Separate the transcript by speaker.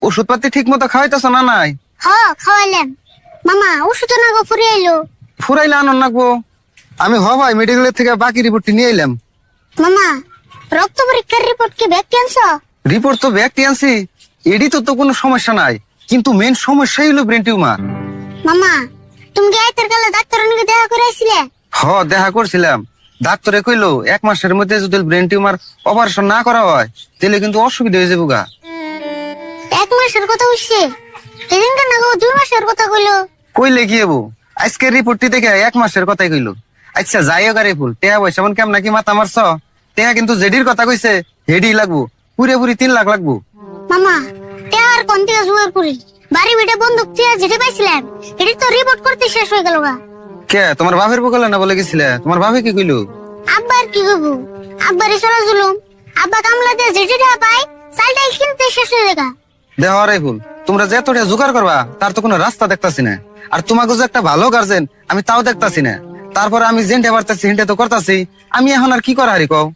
Speaker 1: ওষুধ পাতি ঠিক মতো খাওয়াইতেছ না? নাই
Speaker 2: খাওয়াইলাম। মামা ওষুধ না গো ফুরিয়ে এলো।
Speaker 1: ফুরাইলে আনন্দ নাকবো। আমি ভাই মেডিকেলের থেকে বাকি রিপোর্টটি নিয়ে এলাম।
Speaker 2: মামা রক্ত পরীক্ষার রিপোর্ট কি ব্যাগ আনছো?
Speaker 1: রিপোর্ট তো ব্যাগটি আনছি, এডি তো কোনো সমস্যা নাই, কিন্তু মেন সমস্যাই হলো ব্রেন টিউমার।
Speaker 2: মামা তুমি কি আইতের কালে ডাক্তার নিকে দেখা করে আইছিলে?
Speaker 1: দেখা করছিলাম। ডাক্তারে কইলো 1 মাসের মধ্যে যদি ব্রেন টিউমার অপারেশন না করা হয় তাহলে কিন্তু অসুবিধা হয়ে যাবো গা।
Speaker 2: 1 মাসের কথা হইছে? এদিনকার না গো 2 মাসের কথা কইলো।
Speaker 1: কইলে কি হবো, আজকের রিপোর্টটি দেখে 1 মাসের কথাই কইলো। আচ্ছা যাই হোক রে ফুল, টেহা পয়সা মন কেমন নাকি মাথা মারছ? টেহা কিন্তু জেডির কথা কইছে, হেডি লাগবো, পুরি 3 লাখ লাগবো।
Speaker 2: মামা আর কোন থেকে জুয়ার করি বাড়ি বিটে বন্দুক দিয়ে যেতে পাইছিলাম, এটি তো রিপোর্ট করতে শেষ হয়ে গেল গা।
Speaker 1: কে তোমার বাপের বকলে না বলে গেছিলে? তোমার বাপে কি কইলো?
Speaker 2: আব্বার কি কইবো, আব্বারে চলা জুলুম। আব্বা কামলা দিয়ে যেটা পাই চালটা কিনতে শেষ হয়ে গেল।
Speaker 1: দেহ রে ফুল, তোমরা যে এতটা জোগাড় করবা তার তো কোনো রাস্তা দেখতাছি না। আর তোমাকে যে একটা ভালো গার্জেন আমি তাও দেখতাছি না। তারপরে আমি যেটা পারতাছি সেটা তো করতাছি। আমি এখন আর কি করা হারি কও?